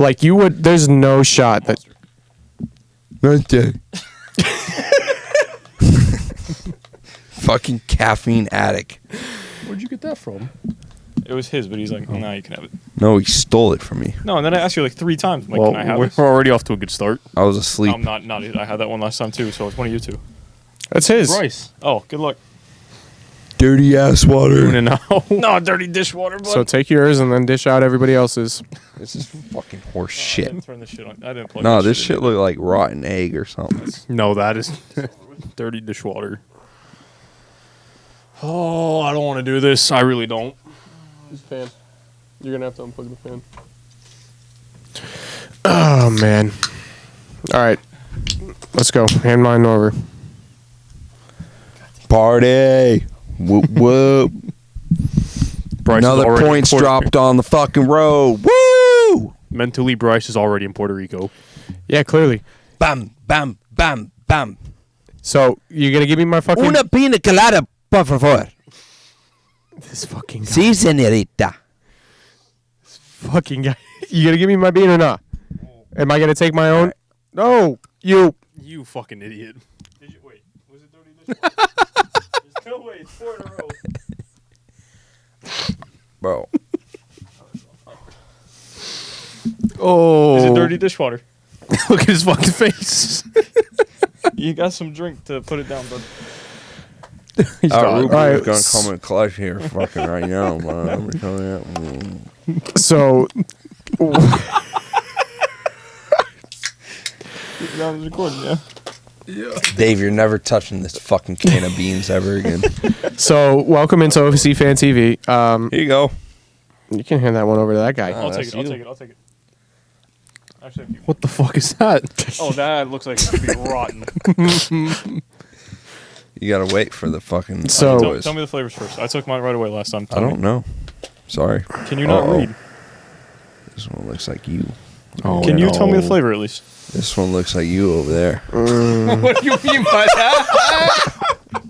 Like, you would... There's no shot that... Right there. Fucking caffeine addict. Where'd you get that from? It was his, but he's like, nah, you can have it. No, he stole it from me. No, and then I asked you like 3 times. I'm like, Well, can I have we're this? already off to a good start. I was asleep. I'm not. I had that one last time too, so it's one of you two. That's his. Bryce. Oh, good luck. Dirty ass water. No. No, dirty dishwater, bud. So take yours and then dish out everybody else's. This is fucking horse I shit. didn't turn this shit on. I didn't plug No, this in. shit look like rotten egg or something. No, that is dirty dishwater. Oh, I don't want to do this. I really don't. This fan. You're going to have to unplug the fan. Oh, man. All right. Let's go. Hand mine over. Party. Whoop, whoop. Bryce is Another already points in Puerto- dropped on the fucking road. Woo! Mentally, Bryce is already in Puerto Rico. Yeah, clearly. Bam, bam, bam, bam. So, you going to give me my fucking... Una pina colada, por favor. This fucking guy. Si, señorita. Fucking guy. You going to give me my bean or not? Am I going to take my own? No. You. You fucking idiot. Did you wait? Was it dirty dishwater? There's no way. It's 4 in a row. Bro. Oh. Is it dirty dishwater? Look at his fucking face. You got some drink to put it down, bud. He's Ruben All right. is going to come in clutch here fucking right now, man. I'm coming out. So... That was recording, yeah. Dave, you're never touching this fucking can of beans ever again. So, welcome into OFC Fan TV. Here you go. You can hand that one over to that guy. Oh, I'll take that's it. I'll you. take it. I'll take it. Actually, if you- What the fuck is that? oh, that looks like it could be rotten. You gotta wait for the fucking So- boys. Tell me the flavors first. I took mine right away last time. I Tell me. don't know. Sorry. Can you not Uh-oh. read? This one looks like you. Oh, Can you no. tell me the flavor at least? This one looks like you over there. What do you mean by that?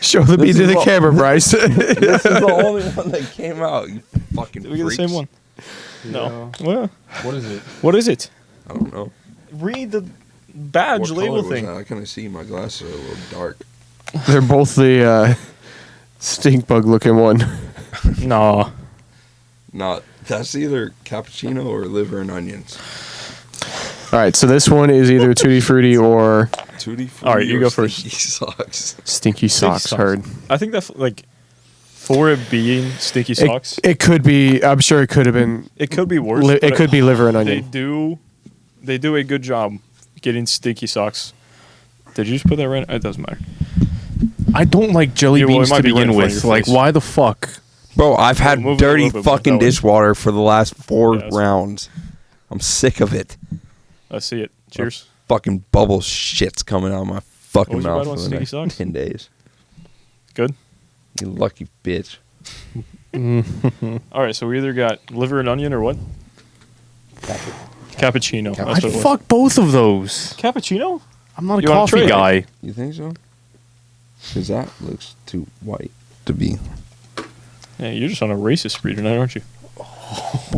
Show the bean to the camera, Bryce. This is the only one that came out. You fucking Did we get the freaks. same one? No. Well, What is it? what is it? I don't know. Read the badge What label color was thing. that? I can't see. My glasses are a little dark. They're both the stink bug looking one. No. Not. That's either cappuccino or liver and onions. All right, so this one is either Tutti Frutti or Tutti Frutti. All right, you or go first. Stinky Socks. Stinky Socks. Socks. Heard. I think that's like for it being stinky socks. It could be. I'm sure it could have been. It could be worse. It but could be liver and They onion. do a good job getting stinky socks. Did you just put that right? It doesn't matter. I don't like jelly Yeah, well, it beans might to be right begin in front of with. your Like, face. why the fuck? Bro, I've had Move it a dirty little bit more fucking that way. dishwater for the last 4 Yeah, that's rounds. I'm sick of it. Let's see it. Cheers. Fucking bubble shit's coming out of my fucking What was your mouth bad one, for the stinky next socks? 10 days. Good. You lucky bitch. All right, so we either got liver and onion or what? Cappuccino. That's I'd what it was. fuck both of those. Cappuccino? I'm not a You want a coffee tray? guy. You think so? Because that looks too white to be. Yeah, you're just on a racist spree tonight, aren't you?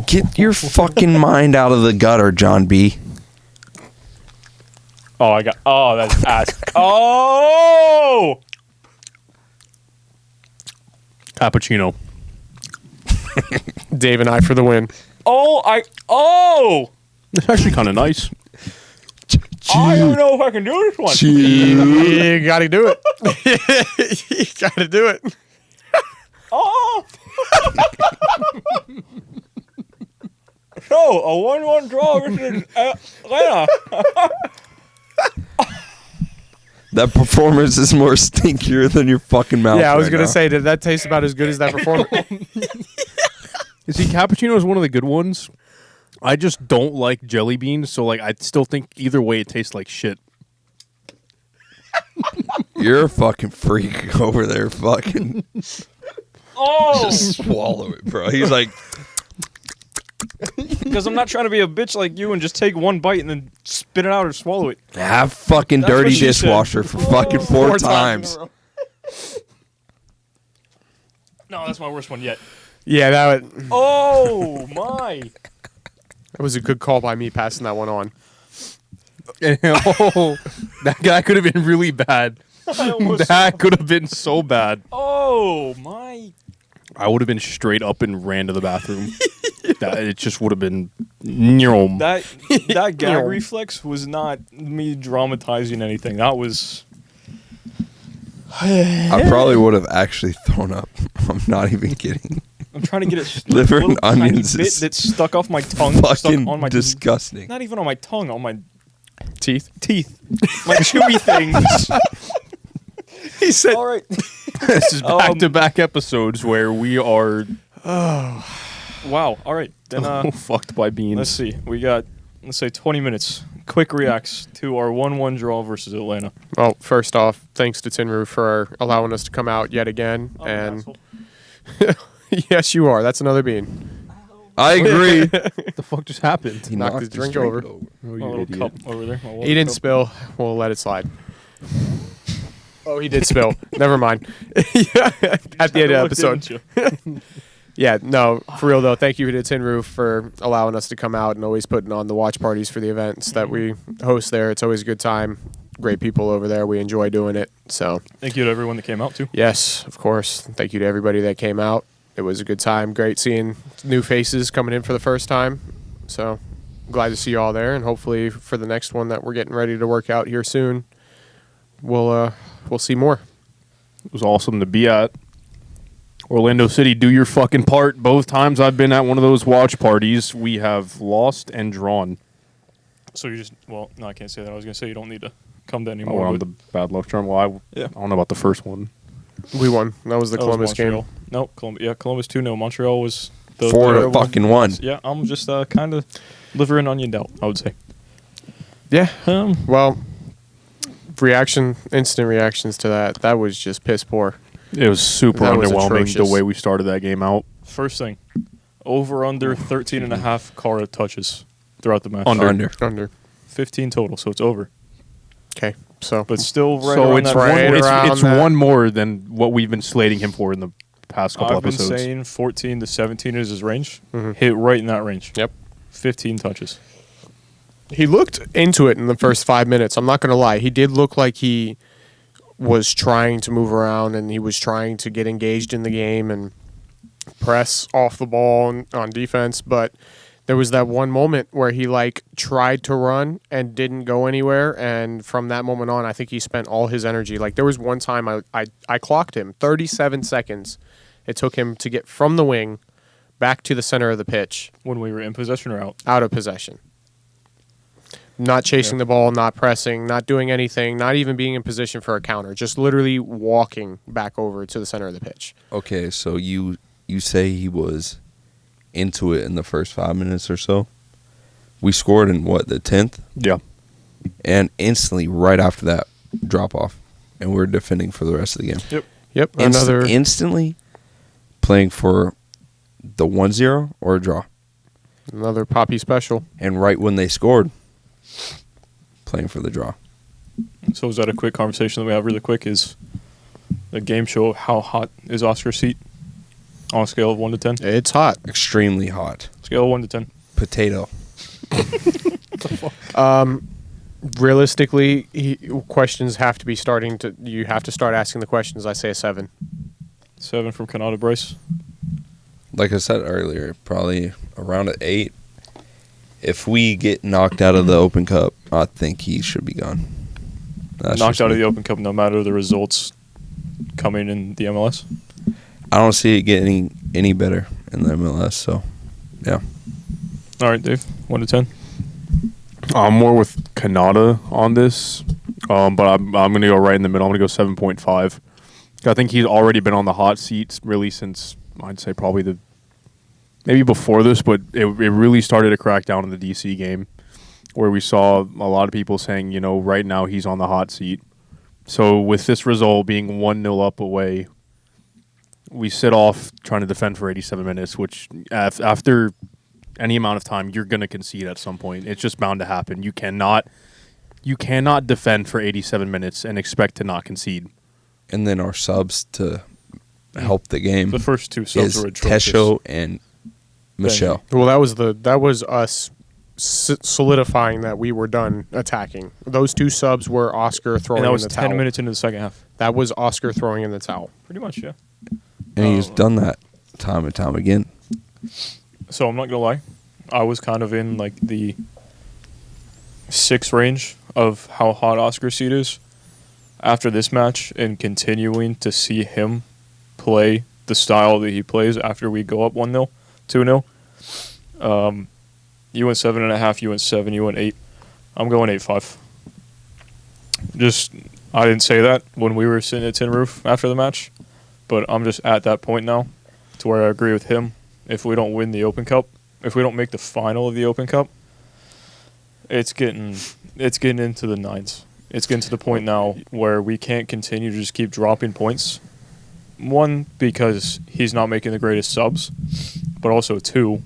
Get your fucking mind out of the gutter, John B. Oh, I got. Oh, that's ass. Oh! Cappuccino. Dave and I for the win. Oh! It's actually kind of nice. I don't know if I can do this one. You gotta do it. You gotta do it. Oh! So, a 1-1 draw versus Atlanta. That performance is more stinkier than your fucking mouth. Yeah, I was right gonna now. say, did that taste about as good as that performance? You see, cappuccino is one of the good ones. I just don't like jelly beans, so like I still think either way it tastes like shit. You're a fucking freak over there, fucking. Oh! Just swallow it, bro. He's like, Because I'm not trying to be a bitch like you and just take one bite and then spit it out or swallow it. have fucking That's dirty what she dishwasher for fucking four times. No, that's my worst one yet. Yeah, that would. Oh, my. That was a good call by me passing that one on. Oh, that could have been really bad. That could have been so bad. Oh my! I would have been straight up and ran to the bathroom. It just would have been nyom. That gag reflex was not me dramatizing anything. That was. I probably would have actually thrown up. I'm not even kidding. I'm trying to get it. Liver little and onions tiny bit is that stuck off my tongue. Fucking stuck on my disgusting. Not even on my tongue. On my Teeth. my chewy things. He said, All right. This is back-to-back episodes where we are Wow. All right. Then fucked by beans. let's see. We got let's say 20 minutes. Quick reacts to our 1-1 draw versus Atlanta. well, first off, thanks to Tinru for allowing us to come out yet again. And yes, you are. That's another bean. I agree. What the fuck just happened? He Knocked his drink over. Oh, My you little idiot. cup over there. My water He didn't cup. spill. We'll let it slide. Oh, he did spill. Never mind. Yeah, at the end of the Look, episode. didn't you? Yeah, no, for real though. Thank you to Tin Roof for allowing us to come out and always putting on the watch parties for the events that we host there. It's always a good time. Great people over there. We enjoy doing it. So, Thank you to everyone that came out too. yes, of course. Thank you to everybody that came out. It was a good time. Great seeing new faces coming in for the first time. So, glad to see you all there. And hopefully for the next one that we're getting ready to work out here soon, we'll see more. It was awesome to be at. Orlando City, do your fucking part. Both times I've been at one of those watch parties, we have lost and drawn. So you just no, I can't say that. I was gonna say you don't need to come to Oh, anymore. on the bad luck charm. Well, Yeah. I don't know about the first one. We won. That was the Columbus game. No, Columbus. Yeah, Columbus 2-0. Montreal was the 4-1. Yeah, I'm just kind of liver and onion out, I would say. Yeah. Um, Well, instant reactions to that. That was just piss poor. It was super That was underwhelming atrocious. the way we started that game out. First thing, over under 13.5 Kara touches throughout the match. Under. 15 total, so it's over. Okay. So, But still right So around it's that right one. around it's that. one more than what we've been slating him for in the past couple I've been episodes. saying 14 to 17 is his range. Mhm. Hit right in that range. Yep. 15 touches. he looked into it in the first 5 minutes. I'm not going to lie. He did look like he was trying to move around and he was trying to get engaged in the game and press off the ball on defense. But there was that one moment where he tried to run and didn't go anywhere. And from that moment on, I think he spent all his energy. Like there was one time I clocked him 37 seconds. It took him to get from the wing back to the center of the pitch, When we were in possession or out. out of possession. Not chasing the ball, not pressing, not doing anything, not even being in position for a counter. Just literally walking back over to the center of the pitch. Okay, so you say he was into it in the first 5 minutes or so. We scored in the 10th? Yeah. And instantly, right after that, drop off. And we're defending for the rest of the game. Yep, Instantly playing for the 1-0 or a draw. another Poppy special. And right when they scored, playing for the draw. So is that a quick conversation that we have really quick? Is the game show how hot is Oscar's seat on a scale of 1 to 10? It's hot. Extremely hot. Scale of 1 to 10. Potato. Realistically, questions have to be you have to start asking the questions. I say a 7. 7 from Cannata Bryce. Like I said earlier, probably around an 8. If we get knocked out of the Open Cup, I think he should be gone. That's Knocked just out of me. the Open Cup no matter the results coming in the MLS. I don't see it getting any better in the MLS, so yeah. All right, Dave. 1 to 10. I'm more with Cannata on this, but I'm going to go right in the middle. I'm going to go 7.5. I think he's already been on the hot seat really since, I'd say probably maybe before this, but it really started to crack down in the DC game where we saw a lot of people saying, right now he's on the hot seat. So with this result being 1-0 up away, we sit off trying to defend for 87 minutes, which after any amount of time, you're going to concede at some point. It's just bound to happen. You cannot defend for 87 minutes and expect to not concede. And then our subs to help the game The first two subs is were atrocious. Tesho and Michelle. Well, that was us solidifying that we were done attacking. Those 2 subs were Oscar throwing And that was in the 10 towel. minutes into the second half. That was Oscar throwing in the towel. Pretty much, yeah. And he's done that time and time again. So I'm not gonna lie, I was kind of in like the 6 range of how hot Oscar's seat is after this match, and continuing to see him play the style that he plays after we go up 1-0, 2-0. You went 7.5, you went 7, you went 8. I'm going 8-5. Just, I didn't say that when we were sitting at Tin Roof after the match, but I'm just at that point now to where I agree with him. If we don't win the Open Cup, if we don't make the final of the Open Cup, it's getting into the 9s. It's getting to the point now where we can't continue to just keep dropping points. 1, because he's not making the greatest subs, but also 2,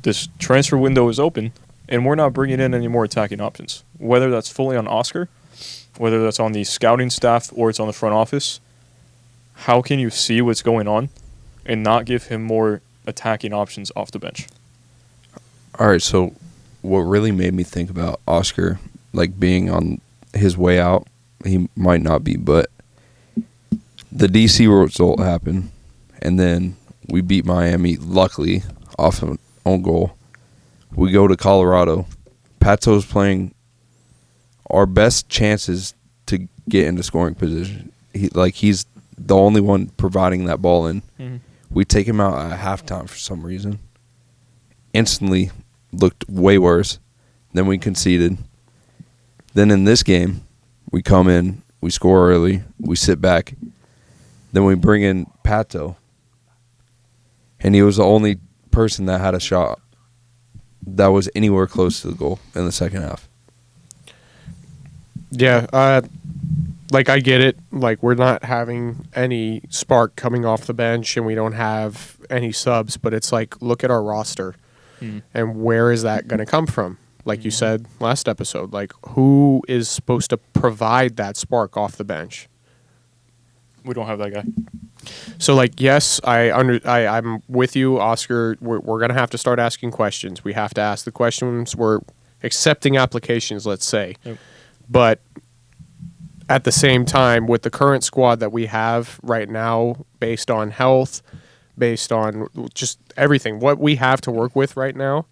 this transfer window is open, and we're not bringing in any more attacking options. Whether that's fully on Oscar, whether that's on the scouting staff, or it's on the front office, how can you see what's going on and not give him more attacking options off the bench? All right, so what really made me think about Oscar, like being on his way out, he might not be, but the DC result happened, and then we beat Miami, luckily, off an own goal. We go to Colorado. Pato's playing our best chances to get into scoring position. He's the only one providing that ball in. Mm-hmm. We take him out at halftime for some reason. Instantly looked way worse. Then we conceded. Then in this game, we come in, we score early, we sit back. Then we bring in Pato. And he was the only person that had a shot that was anywhere close to the goal in the second half. Yeah, I get it. Like, we're not having any spark coming off the bench, and we don't have any subs, but it's like, look at our roster, and where is that going to come from? Like you said last episode, like, who is supposed to provide that spark off the bench? We don't have that guy. So, like, yes, I'm with you, Oscar. We're going to have to start asking questions. We have to ask the questions. We're accepting applications, let's say. Yep. But at the same time, with the current squad that we have right now, based on health, based on just everything, what we have to work with right now,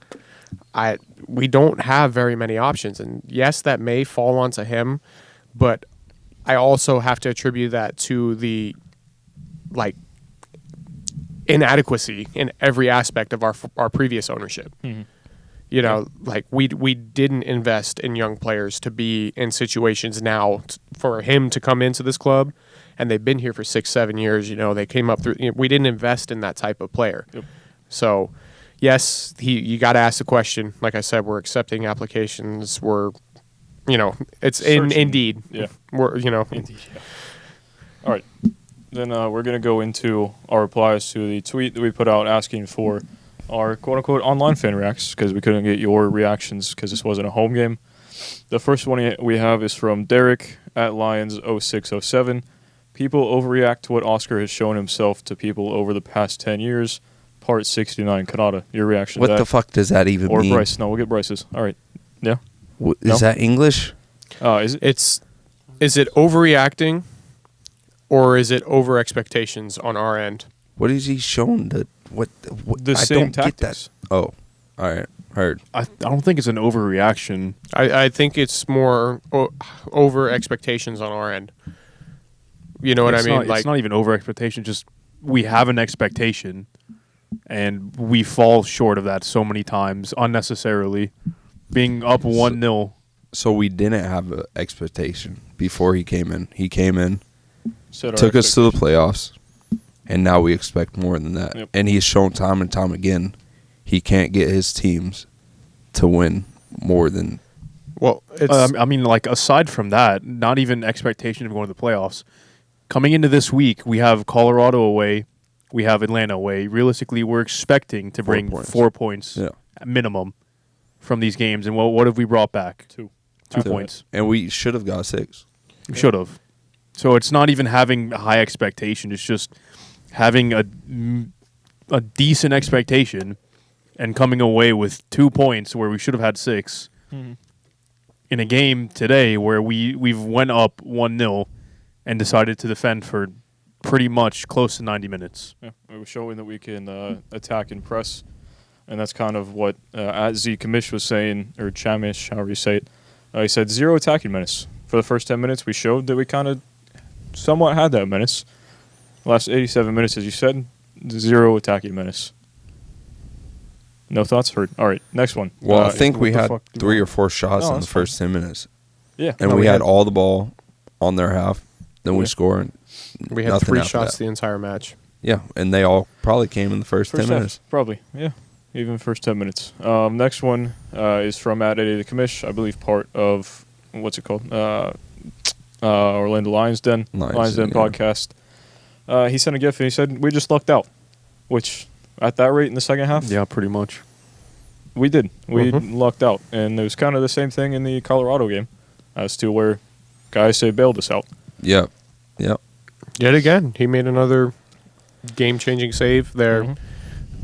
we don't have very many options. And yes, that may fall onto him, but I also have to attribute that to the inadequacy in every aspect of our previous ownership. Mm-hmm. You know, like we didn't invest in young players to be in situations now for him to come into this club, and they've been here for 6-7 years. You know, they came up through. We didn't invest in that type of player. Yep. So, yes, you got to ask the question. Like I said, we're accepting applications. We're, it's Indeed. Yeah. We're, Indeed, yeah. All right. Then we're going to go into our replies to the tweet that we put out asking for our quote-unquote online fan reacts, because we couldn't get your reactions because this wasn't a home game. The first one we have is from Derek at Lions0607. People overreact to what Oscar has shown himself to people over the past 10 years. Part 69, Cannata. Your reaction to What that? the fuck does that even Or mean? Bryce. No, we'll get Bryce's. All right. Yeah? Is that English? Is it? Is it overreacting, or is it over expectations on our end? What is he shown? What The I same don't tactics. get that. Oh, all right. Heard. I don't think it's an overreaction. I think it's more over expectations on our end. You know what I mean? It's not even over expectation. Just we have an expectation, and we fall short of that so many times unnecessarily. Being up 1-0. So we didn't have an expectation before he came in. He came in, Set our took us to the expectations. playoffs, and now we expect more than that. Yep. And he's shown time and time again he can't get his teams to win more than. Well, it's aside from that, not even expectation of going to the playoffs. Coming into this week, we have Colorado away, we have Atlanta away. Realistically, we're expecting to bring 4 points at minimum from these games. And what have we brought back? 2 points. And we should have got 6. We should have. So it's not even having a high expectation. It's just having a decent expectation and coming away with 2 points where we should have had 6 in a game today where we've went up 1-0 and decided to defend for pretty much close to 90 minutes. Yeah, it was showing that we can attack and press, and that's kind of what at Z Kamish was saying, or Chamish, however you say it. He said 0 attacking menace. For the first 10 minutes, we showed that we kind of somewhat had that menace. The last 87 minutes, as you said, 0 attacking menace. No thoughts? Heard. All right, next one. Well, I think we the had fuck? 3 or 4 shots No, in the that's first 10 minutes. Yeah. And No, we we had had- all the ball on their half. Then we Yeah. score. And We had nothing 3 after shots that. the entire match. Yeah, and they all probably came in the first 10 half, minutes. probably, yeah. Even first 10 minutes. Next one is from at Eddie the Commish, I believe part of, what's it called? Orlando Lions Den Yeah. podcast. He sent a GIF and he said, we just lucked out. Which, at that rate in the second half, Yeah, pretty much. we did. We Mhm. lucked out. And it was kind of the same thing in the Colorado game as to where guys say bailed us out. Yep. Yep. Yet again, he made another game-changing save there. Mhm.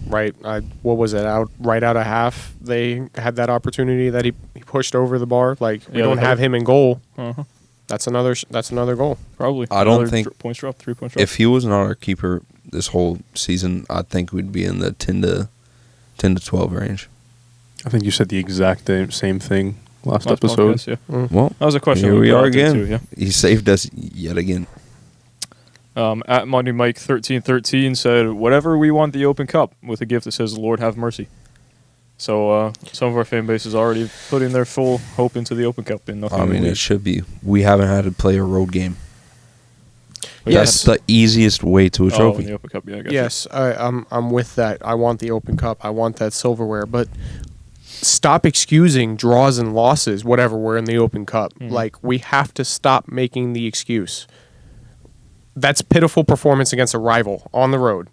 Right, what was it? Right out of half, they had that opportunity that he pushed over the bar. Like we Yeah, don't they have had- him in goal. Uh-huh. That's another goal. Probably. I don't Another think- points drop, 3 points drop. If he was not our keeper this whole season, I think we'd be in the 10 to 12 range. I think you said the exact same thing last Last episode. podcast, yeah. Well, That was a question. here we got are into again. too, yeah. He saved us yet again. At Monday Mike 1313 said, "Whatever we want the Open Cup," with a gift that says, "Lord have mercy." So some of our fan base is already putting their full hope into the Open Cup, and nothing. I mean, will it should be. We haven't had to play a road game. leave. That's the easiest way to a in trophy. the Open Cup. Yeah, I got Yes, I'm with that. I want the Open Cup. I want that silverware. But stop excusing draws and losses, whatever, we're in the Open Cup. Mhm. Like, we have to stop making the excuse. That's pitiful performance against a rival on the road.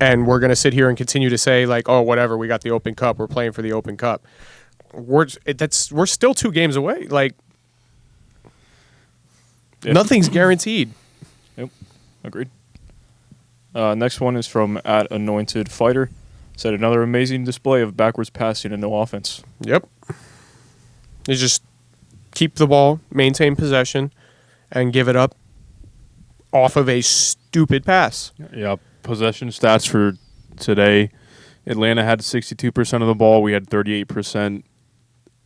And we're going to sit here and continue to say, like, oh, whatever, we got the Open Cup. We're playing for the Open Cup. We're still 2 games away. Like, Yeah. nothing's guaranteed. Yep, agreed. Next one is from at Anointed Fighter. Said another amazing display of backwards passing and no offense. Yep. You just keep the ball, maintain possession, and give it up off of a stupid pass. Yeah, possession stats for today. Atlanta had 62% of the ball. We had 38%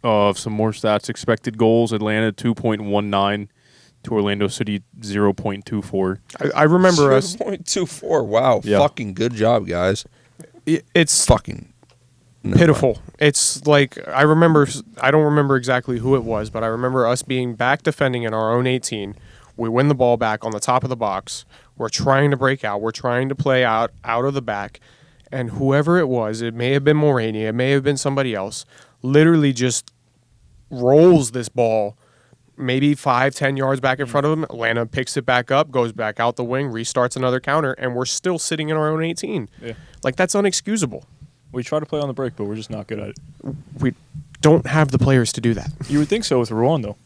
of some more stats. Expected goals, Atlanta 2.19 to Orlando City 0.24. I remember us. 0.24. Wow. Yeah. Fucking good job, guys. It's Fucking never pitiful. It's like I don't remember exactly who it was, but I remember us being back defending in our own 18. We win the ball back on the top of the box. We're trying to break out. We're trying to play out of the back. And whoever it was, it may have been Mulroney, it may have been somebody else, literally just rolls this ball maybe 5-10 yards back in front of him. Atlanta picks it back up, goes back out the wing, restarts another counter, and we're still sitting in our own 18. Yeah. Like, that's unexcusable. We try to play on the break, but we're just not good at it. We don't have the players to do that. You would think so with Rouen, though.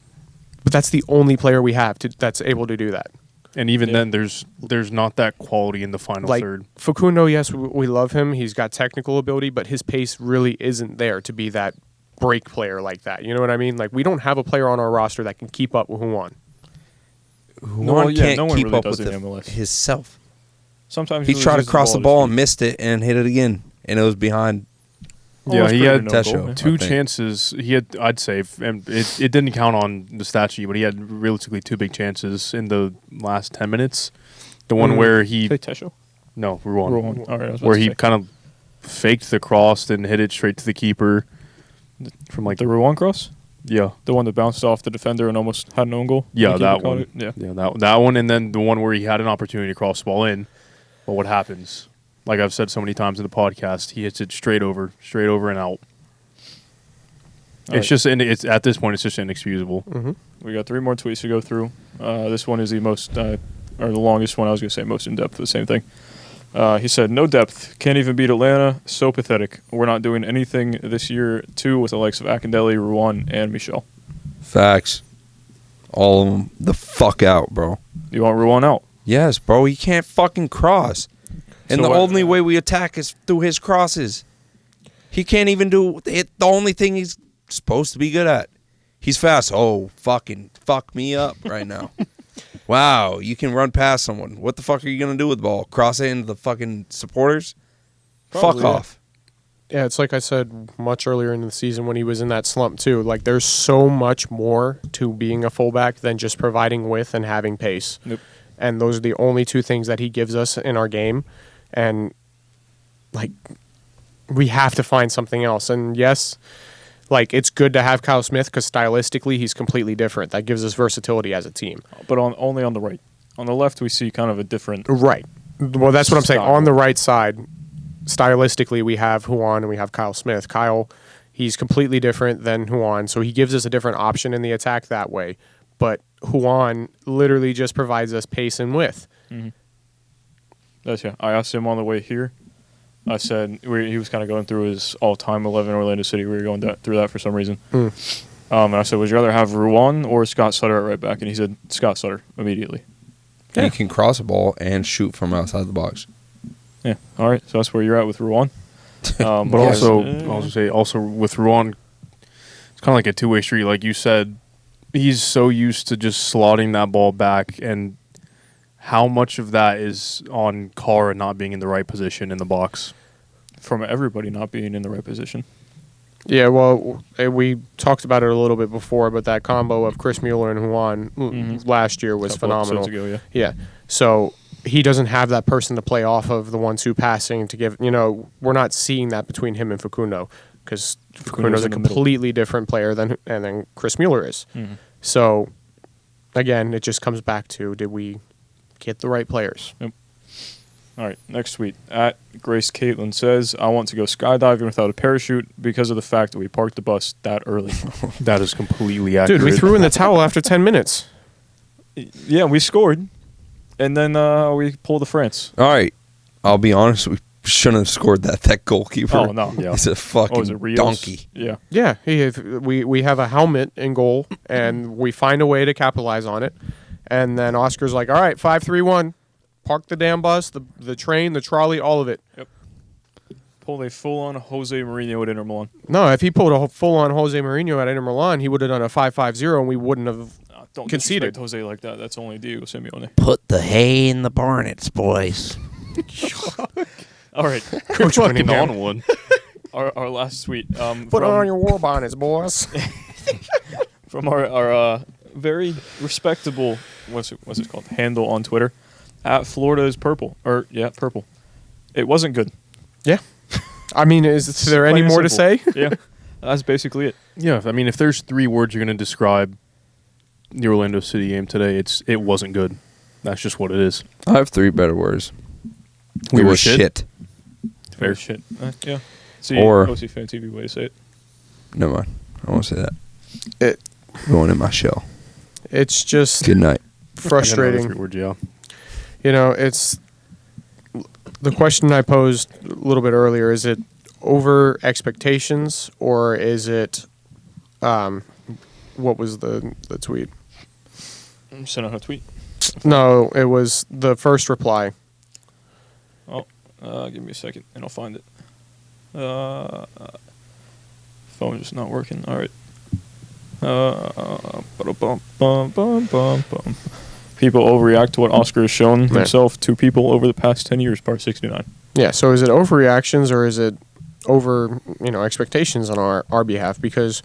But that's the only player we have that's able to do that. And even Yeah. then, there's not that quality in the final Like, third. Facundo, yes, we love him. He's got technical ability, but his pace really isn't there to be that break player like that. You know what I mean? Like, we don't have a player on our roster that can keep up with Juan. Juan yeah, can't no one keep really up does with in MLS. himself. Sometimes He really tried to loses cross the at ball his and feet. missed it and hit it again, and it was behind. Yeah, Almost he created had an own Tesho. goal, yeah. two I think. chances. He had, I'd say, and it didn't count on the stat sheet, but he had realistically 2 big chances in the last 10 minutes. The one where he Say Tesho? no Rouen, Rouen. All right, I was about where to he say. kind of faked the cross and hit it straight to the keeper from like The Rouen cross? yeah The one that bounced off the defender and almost had an own goal? yeah The keeper that caught one it? Yeah. that one, and then the one where he had an opportunity to cross the ball in, but what happens? Like I've said so many times in the podcast, he hits it straight over and out. All It's right. just it's at this point it's just inexcusable. We got 3 more tweets to go through. This one is the most, or the longest one. I was going to say most in depth, the same thing. He said, no depth. Can't even beat Atlanta. So pathetic. We're not doing anything this year, too, with the likes of Akindelli, Rouen, and Michel. Facts. All of them the fuck out, bro. You want Rouen out? Yes, bro. He can't fucking cross. And So the what- only way we attack is through his crosses. He can't even do it. The only thing he's supposed to be good at. He's fast. Oh, fucking fuck me up right now. Wow, you can run past someone. What the fuck are you going to do with the ball? Cross it into the fucking supporters? Probably, fuck yeah. off. Yeah, it's like I said much earlier in the season when he was in that slump too. Like there's so much more to being a fullback than just providing width and having pace. Yep. And those are the only two things that he gives us in our game. And like we have to find something else. And yes, like it's good to have Kyle Smith because stylistically he's completely different. That gives us versatility as a team. But only on the right. On the left, we see kind of a different. Right. Well, that's what I'm saying. Style. On the right side, stylistically, we have Huan and we have Kyle Smith. Kyle, he's completely different than Huan, so he gives us a different option in the attack that way. But Huan literally just provides us pace and width. I asked him on the way here. I said he was kind of going through his all-time 11 Orlando City. We were going through that for some reason. And I said, would you rather have Ruan or Scott Sutter at right back? And he said, Scott Sutter immediately. He can cross a ball and shoot from outside the box. Yeah. All right. So that's where you're at with Ruan. But also, I'll just say, also with Ruan, it's kind of like a two-way street. Like you said, he's so used to just slotting that ball back, and how much of that is on Carr not being in the right position in the box? From everybody not being in the right position. Yeah, well, we talked about it a little bit before, but that combo of Chris Mueller and Huan last year was Couple phenomenal. episodes ago, Yeah. So he doesn't have that person to play off of, the 1-2 passing to give, we're not seeing that between him and Facundo because Facundo's a in the middle. completely different player than Chris Mueller is. So, again, it just comes back to, did we get the right players? All right, next tweet. At Grace Caitlin says, I want to go skydiving without a parachute because of the fact that we parked the bus that early. That is completely accurate. Dude, we threw in the towel after 10 minutes. Yeah, we scored. And then we pulled the France. All right. I'll be honest. We shouldn't have scored that. That goalkeeper. Oh, no. Yeah. He's a fucking Was it Rios? donkey. Yeah. Yeah, we have a helmet in goal, and we find a way to capitalize on it. And then Oscar's like, all right, 5-3-1. Park the damn bus, the train, the trolley, all of it. Pulled a full-on Jose Mourinho at Inter Milan. No, if he pulled a full-on Jose Mourinho at Inter Milan, he would have done a 5-5-0, and we wouldn't have Don't conceded. disrespect Jose like that. That's only Diego Simeone. Put the hay in the barnets, boys. All right. Coach Fucking Cunningham. on one. Our last tweet. Put from, on your war bonnets, boys. from our very respectable what's it called handle on Twitter at Florida is purple purple. It wasn't good. Yeah. I mean, is there any Plain and more to say? simple. Yeah, that's basically it. Yeah, I mean, if there's three words you're going to describe the Orlando City game today, it wasn't good. That's just what it is. I have three better words. We It were was shit. Fair shit. Yeah. See, Or- OC Fan TV way to say it. Never mind. I won't say that. It Going in my shell. It's just Good night. frustrating. Three words, yeah. It's the question I posed a little bit earlier. Is it over expectations or is it what was the tweet? Send out a tweet. No, it was the first reply. Give me a second and I'll find it. Phone just not working. All right. People overreact to what Oscar has shown himself to people over the past 10 years, part 69. Yeah, so is it overreactions or is it over, expectations on our behalf? Because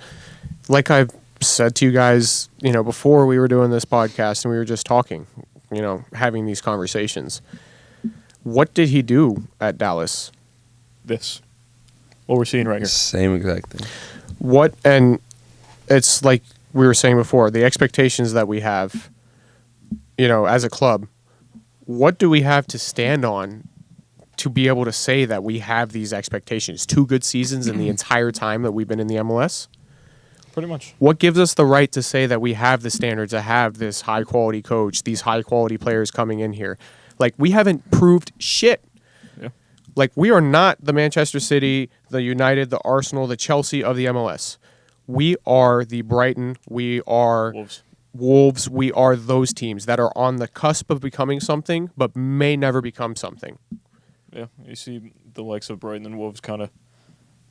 like I've said to you guys, before we were doing this podcast and we were just talking, having these conversations. What did he do at Dallas? This. What we're seeing right here. Same exact thing. And it's like we were saying before, the expectations that we have, as a club, what do we have to stand on to be able to say that we have these expectations? 2 good seasons in the entire time that we've been in the MLS? Pretty much. What gives us the right to say that we have the standards to have this high-quality coach, these high-quality players coming in here? Like, we haven't proved shit. Yeah. Like, we are not the Manchester City, the United, the Arsenal, the Chelsea of the MLS. We are the Brighton. We are Wolves. We are those teams that are on the cusp of becoming something, but may never become something. Yeah, you see the likes of Brighton and Wolves kind of,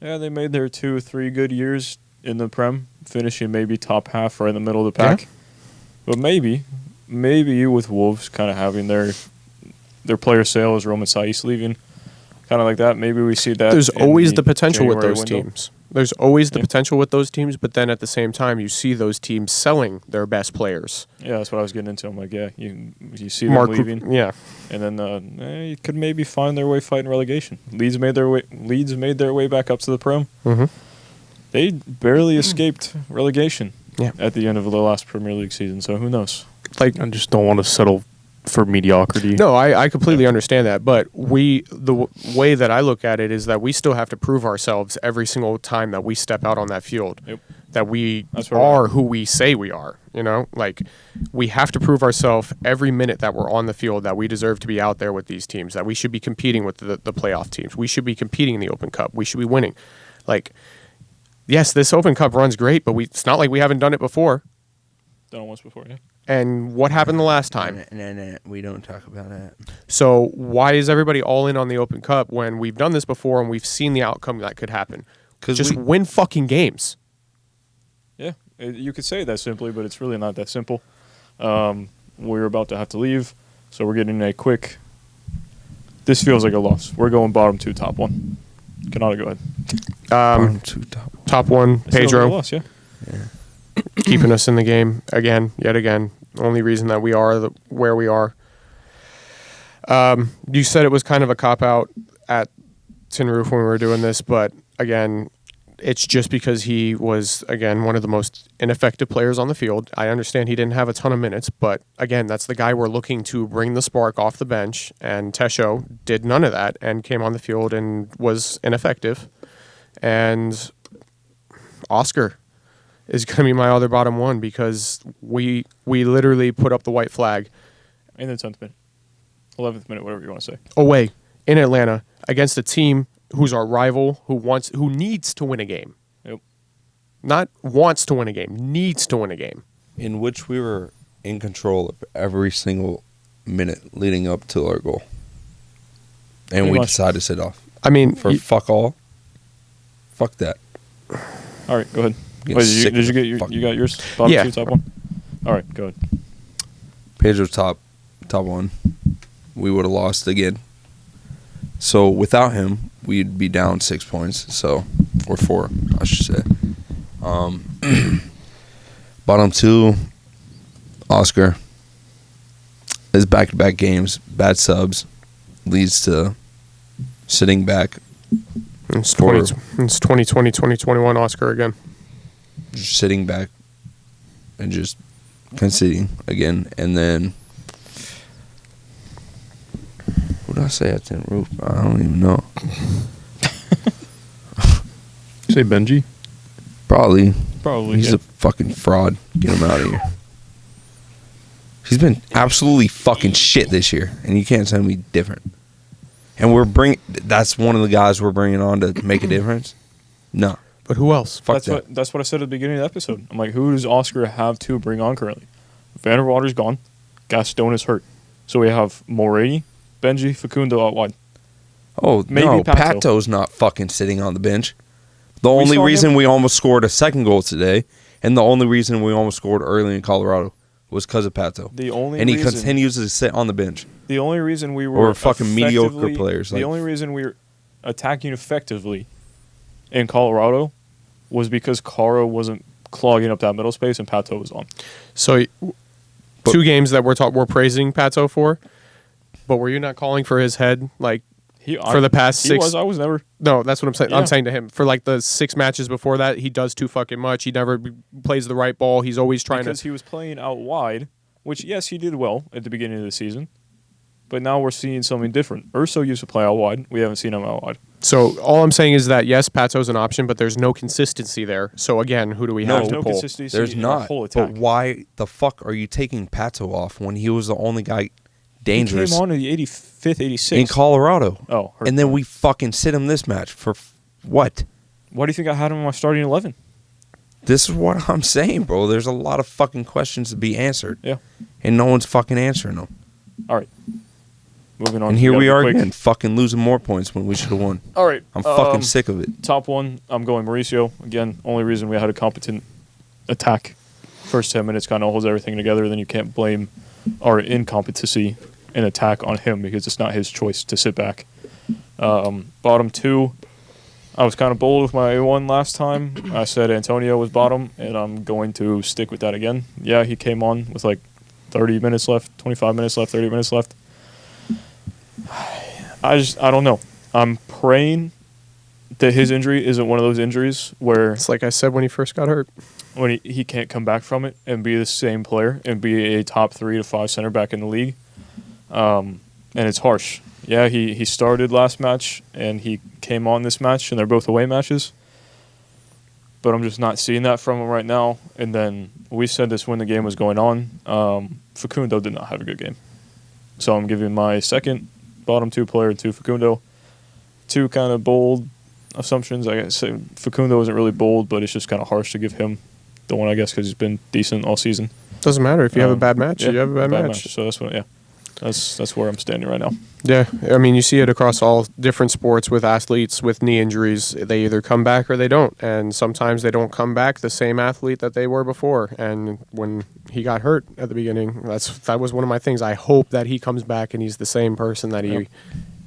they made their 2 or 3 good years in the Prem, finishing maybe top half right in the middle of the pack. Yeah. But maybe with Wolves kind of having their player sales, Roman Saiz leaving, kind of like that, maybe we see that. There's in always the potential with January those window. teams. There's always the Yeah. potential with those teams, but then at the same time, you see those teams selling their best players. Yeah, that's what I was getting into. I'm like, you see them leaving, yeah. and then you could maybe find their way fighting relegation. Leeds made their way back up to the Prem. Mm-hmm. They barely escaped relegation Yeah. at the end of the last Premier League season, so who knows? Like, I just don't want to settle for mediocrity. no, I completely understand that, but way that I look at it is that we still have to prove ourselves every single time that we step out on that field. Yep. That we That's where we're are at. who we say we are. Like we have to prove ourselves every minute that we're on the field that we deserve to be out there with these teams. That we should be competing with the playoff teams. We should be competing in the Open Cup. We should be winning. Like, yes, this Open Cup run's great, but it's not like we haven't done it before. Done it once before, yeah. And what happened the last time? No, we don't talk about that. So why is everybody all in on the Open Cup when we've done this before and we've seen the outcome that could happen? 'Cause Just we- win fucking games. Yeah, you could say it that simply, but it's really not that simple. We're about to have to leave, so we're getting a quick. This feels like a loss. We're going bottom 2, top 1. Cannata, go ahead. Bottom 2, top. Top one, It feels like a Pedro, loss, yeah. keeping us in the game yet again. Only reason that we are where we are. You said it was kind of a cop-out at Tin Roof when we were doing this, but again, it's just because he was, again, one of the most ineffective players on the field. I understand he didn't have a ton of minutes, but again, that's the guy we're looking to bring the spark off the bench, and Tesho did none of that and came on the field and was ineffective. And Oscar is going to be my other bottom one because we literally put up the white flag In the 10th minute. 11th minute, whatever you want to say. away in Atlanta against a team who's our rival, who needs to win a game. Yep. Not wants to win a game, needs to win a game. In which we were in control of every single minute leading up to our goal. And Pretty we much. decided to sit off. I mean, For fuck all. Fuck that. All right, go ahead. Getting Wait, sick did you of get the your, fucking- you got yours? Bottom Yeah. 2, top 1? All right, go ahead. Pedro's top 1. We would have lost again. So without him, we'd be down 6 points. So, or 4, I should say. Bottom 2, Oscar. His back-to-back games, bad subs, leads to sitting back, it's for- 2020, 2021 Oscar again. just sitting back, and just conceding again. And then, what did I say at Tin Roof? I don't even know. Say Benji. Probably. He's yeah. a fucking fraud. Get him out of here. He's been absolutely fucking shit this year, and you can't tell me different. And that's one of the guys we're bringing on to make a difference? No. But who else? Fuck that. That's what I said at the beginning of the episode. I'm like, who does Oscar have to bring on currently? Van der Water's gone. Gaston is hurt. So we have Morey, Benji, Facundo out wide. Oh, Maybe no. Pato. Pato's not fucking sitting on the bench. The We only saw reason him- we almost scored a second goal today, and the only reason we almost scored early in Colorado, was because of Pato. The only And he reason, continues to sit on the bench. The only reason we were Or fucking mediocre effectively- players, The like- only reason we were attacking effectively in Colorado was because Caro wasn't clogging up that middle space and Pato was on. So, two games that we're praising Pato for, but were you not calling for his head for the past he 6? I was never. No, that's what I'm saying. Yeah. I'm saying to him for like the 6 matches before that, he does too fucking much. He never plays the right ball. He's always trying Because to. he was playing out wide, which, yes, he did well at the beginning of the season. But now we're seeing something different. Urso used to play out wide. We haven't seen him out wide. So all I'm saying is that yes, Pato's an option, but there's no consistency there. So again, who do we have There's to no pull? consistency There's in our not. whole attack. But why the fuck are you taking Pato off when he was the only guy dangerous He came on in the 85th, 86th. in Colorado? Oh, hurt. And then we fucking sit him this match for what? Why do you think I had him in my starting 11? This is what I'm saying, bro. There's a lot of fucking questions to be answered. Yeah. And no one's fucking answering them. All right. moving on. And here gotta we be are quick. again, fucking losing more points when we should have won. All right. I'm fucking sick of it. Top one, I'm going Mauricio. Again, only reason we had a competent attack. First 10 minutes kind of holds everything together. Then you can't blame our incompetency in attack on him because it's not his choice to sit back. Bottom two, I was kind of bold with my one last time. I said Antonio was bottom, and I'm going to stick with that again. Yeah, he came on with like 30 minutes left, 25 minutes left, 30 minutes left. I don't know. I'm praying that his injury isn't one of those injuries where It's like I said when he first got hurt. when he can't come back from it and be the same player and be a top 3 to 5 center back in the league. And it's harsh. Yeah, he started last match and he came on this match, and they're both away matches. But I'm just not seeing that from him right now. And then we said this when the game was going on. Facundo did not have a good game. So I'm giving my second bottom 2 player to Facundo. 2 kind of bold assumptions. I guess Facundo isn't really bold, but it's just kind of harsh to give him the one, I guess, because he's been decent all season. Doesn't matter if you have a bad match. Yeah, You have a bad match. So that's what. Yeah, that's where I'm standing right now. Yeah, I mean, you see it across all different sports with athletes with knee injuries. They either come back or they don't, and sometimes they don't come back the same athlete that they were before. And when he got hurt at the beginning, that was one of my things. I hope that he comes back and he's the same person that he,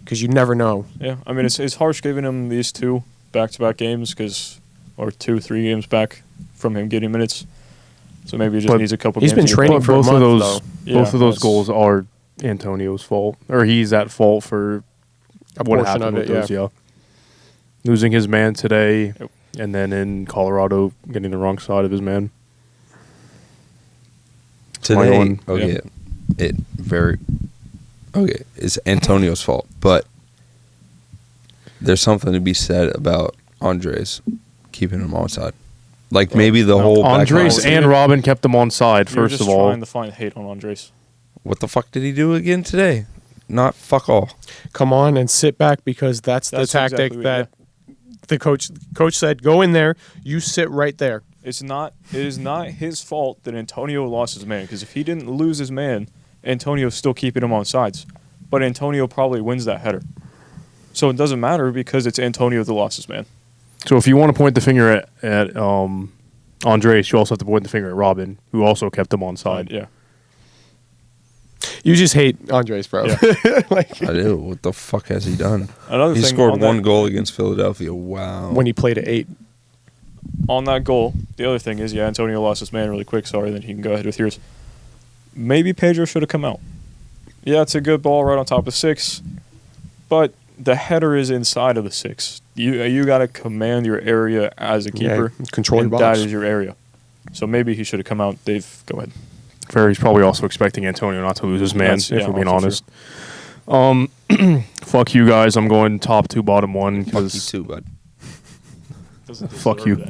because you never know. Yeah, I mean it's harsh giving him these 2 back-to-back games or 2-3 games back from him getting minutes. So maybe he just needs a couple. He's games been to get training back. for a both month, of those, though. both of those that's- goals are Antonio's fault, or he's at fault for A what portion happened of with it, those. Yeah, losing his man today, Yep. and then in Colorado getting the wrong side of his man. Today, Yeah. it's Antonio's fault, but there's something to be said about Andres keeping him onside. Like maybe the whole back Andres line- and Robin kept him on side. You're First just of all, trying to find hate on Andres. What the fuck did he do again today? Not fuck all. Come on and sit back, because that's the That's tactic exactly that the coach said. Go in there. You sit right there. It is not his fault that Antonio lost his man, because if he didn't lose his man, Antonio's still keeping him on sides. But Antonio probably wins that header. So it doesn't matter because it's Antonio that lost his man. so if you want to point the finger at Andres, you also have to point the finger at Robin, who also kept him on side. Yeah. You just hate Andres, bro. Yeah. Like, I do. What the fuck has he done? Another He thing scored on one that, goal against Philadelphia. Wow. when he played at 8. on that goal. The other thing is, Antonio lost his man really quick. Sorry, then he can go ahead with yours. Maybe Pedro should have come out. Yeah, it's a good ball right on top of 6, but the header is inside of the 6. You got to command your area as a keeper. Control your and box. that is your area. So maybe he should have come out. Dave, go ahead. Fair. He's probably also expecting Antonio not to lose his man, That's- if yeah, we're being also honest. Fuck you guys. I'm going top 2, bottom 1. Fuck you 'cause too, bud. Fuck you.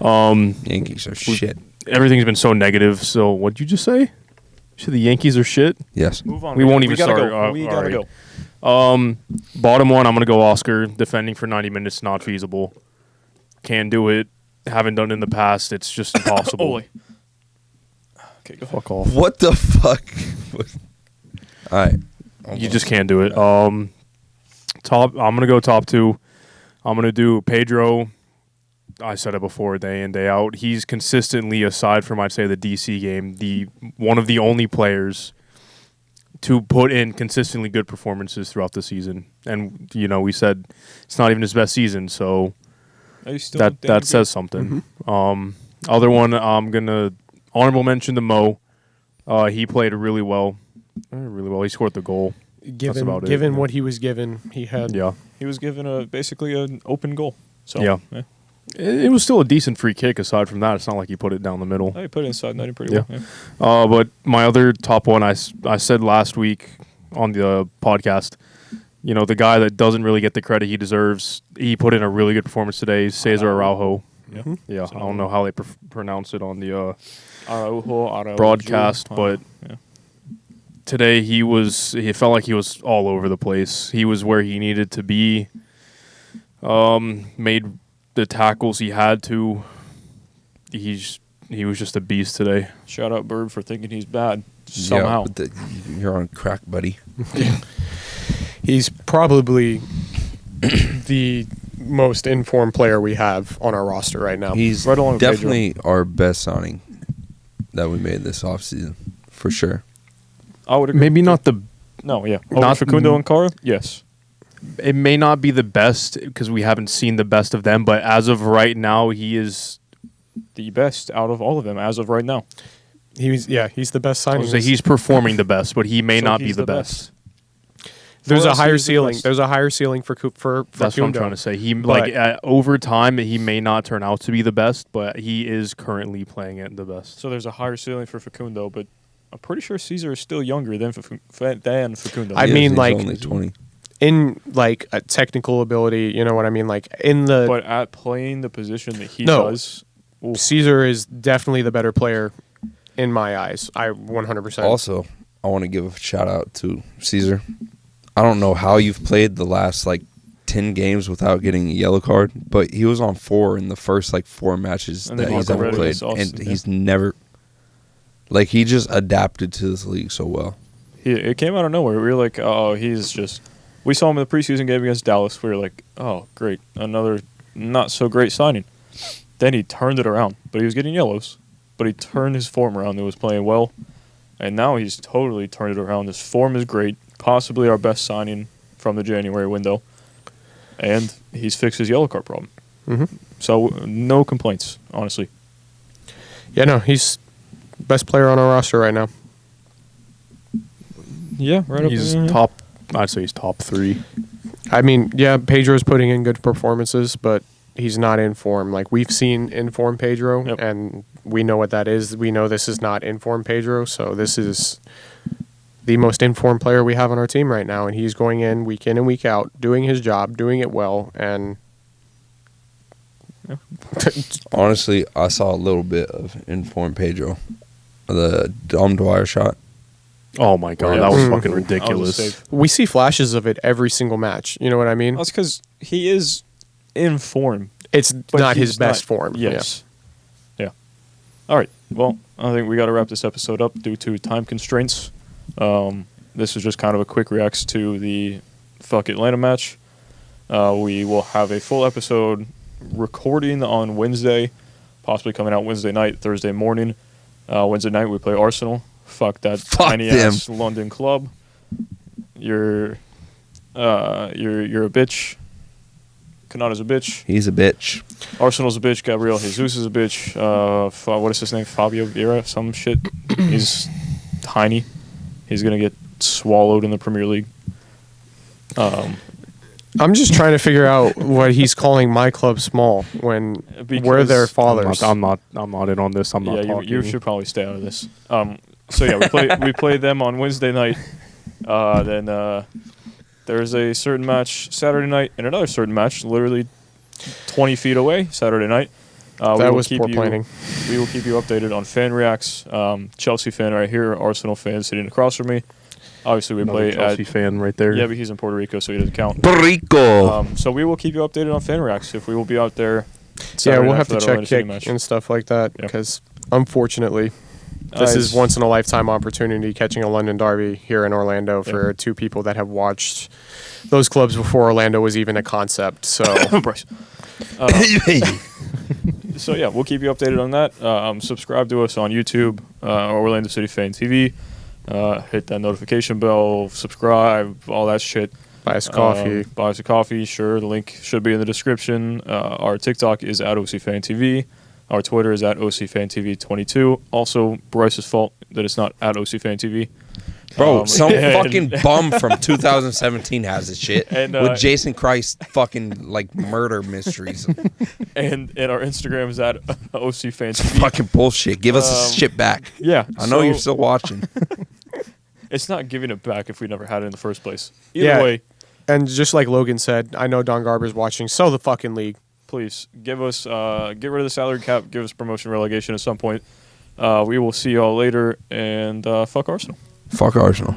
Yankees are shit. Everything's been so negative. So what'd you just say? You said the Yankees are shit? Yes. Move on. We won't even gotta start. Go. We all gotta right. go. Bottom 1, I'm going to go Oscar. Defending for 90 minutes, not feasible. Can't do it. Haven't done it in the past. It's just impossible. Ole. Okay, go ahead. Fuck off. What the fuck? All right. You just can't do it. Top. I'm going to go top 2. I'm going to do Pedro. I said it before, day in, day out. He's consistently, aside from, I'd say, the DC game, one of the only players to put in consistently good performances throughout the season. And, we said it's not even his best season, so Are you still that damn says something. Other one, I'm going to honorable mention to Mo. He played really well. Really well. He scored the goal. Given about it, yeah. what he was given, he had. Yeah. good? He was given basically an open goal. So Yeah. It was still a decent free kick. Aside from that, it's not like he put it down the middle. He put it inside netting pretty Yeah. well. Yeah. But my other top one, I said last week on the podcast, the guy that doesn't really get the credit he deserves, he put in a really good performance today, Cesar Araujo. Yeah. Yeah, I don't know how they pronounce it on the Araujo, broadcast, but yeah. today he felt like he was all over the place. He was where he needed to be. Made the tackles he had to. He was just a beast today. Shout out Bird for thinking he's bad somehow. Yeah, but you're on crack, buddy. He's probably the most informed player we have on our roster right now. He's Right along with definitely our best signing that we made this offseason, for sure. I would agree. Maybe not the. No, yeah. Not- Not Facundo and Cara? Yes. It may not be the best because we haven't seen the best of them, but as of right now, he is. The best out of all of them as of right now. He's the best I signing. would say he's performing the best, but he may So not be he's the best. There's For a us, higher he's the ceiling. best. There's a higher ceiling for That's what I'm Facundo. trying to say. He But- over time he may not turn out to be the best, but he is currently playing it the best. So there's a higher ceiling for Facundo, but I'm pretty sure Caesar is still younger than Facundo. I He is, mean, he's like- only 20. In like a technical ability, you know what I mean? Like in the but at playing the position that he No. does, oof. Caesar is definitely the better player in my eyes. I 100%. Also, I want to give a shout out to Caesar. I don't know how you've played the last 10 games without getting a yellow card, but he was on 4 in the first 4 matches And that then he's he ever got rid of played, this Austin, and yeah. he's never he just adapted to this league so well. It came out of nowhere. We were like, oh, he's just. We saw him in the preseason game against Dallas. We were like, oh, great, another not so great signing. Then he turned it around, but he was getting yellows. But he turned his form around and was playing well. And now he's totally turned it around. His form is great, possibly our best signing from the January window. And he's fixed his yellow card problem. Mhm. So no complaints, honestly. Yeah, no, he's best player on our roster right now. Yeah, right He's top. I'd say he's top 3. I mean, yeah, Pedro's putting in good performances, but he's not in form. Like we've seen informed Pedro, Yep. and we know what that is. We know this is not informed Pedro, so this is the most informed player we have on our team right now, and he's going in and week out, doing his job, doing it well, and Honestly, I saw a little bit of informed Pedro, the Dwyer shot. Oh my god, Yeah. that was Mm. fucking That was a ridiculous. save. we see flashes of it every single match. You know what I mean? That's because he is in form. It's But not he's his best not- form. Yes. Yeah. All right. Well, I think we got to wrap this episode up due to time constraints. This was just kind of a quick reaction to the Fuck Atlanta match. We will have a full episode recording on Wednesday, possibly coming out Wednesday night, Thursday morning. Wednesday night we play Arsenal. Fuck that Fuck tiny ass London club. You're a bitch. Cannata's a bitch. He's a bitch. Arsenal's a bitch. Gabriel Jesus is a bitch. What is his name? Fabio Vieira, some shit. He's tiny. He's gonna get swallowed in the Premier League. I'm just trying to figure out what he's calling my club small when we're Because- their fathers. I'm not in on this. I'm not Yeah, talking. you should probably stay out of this. So yeah, we play them on Wednesday night. Then there's a certain match Saturday night and another certain match literally 20 feet away Saturday night. We that will was keep poor you- planning. We will keep you updated on fan reacts. Chelsea fan right here, Arsenal fan sitting across from me. Obviously, we Another play Chelsea at fan right there. yeah, but he's in Puerto Rico, so he doesn't count. Rico. So we will keep you updated on fan reacts if we will be out there. Yeah, Saturday we'll night have for to that check Orlando City kick match. and stuff like that Yeah. because unfortunately, this is it's- once in a lifetime opportunity catching a London derby here in Orlando for two people that have watched those clubs before Orlando was even a concept. So Bryce. So yeah, we'll keep you updated on that. Subscribe to us on YouTube, Orlando City Fan TV. Hit that notification bell, subscribe, all that shit. buy us coffee. Buy us a coffee, sure. The link should be in the description. Our TikTok is at OCFanTV. Our Twitter is at OCFanTV22. Also, Bryce's fault that it's not at OCFanTV. Bro, some and- fucking bum from 2017 has this shit And, with Jason Christ fucking murder mysteries. And our Instagram is at OCFanTV. Fucking bullshit. Give us this shit back. Yeah. I know so you're still watching. It's not giving it back if we never had it in the first place. Either Yeah. way, And just like Logan said, I know Don Garber's watching. Sell the fucking league. please give us get rid of the salary cap, give us promotion relegation at some point. We will see y'all later, and fuck Arsenal. Fuck Arsenal.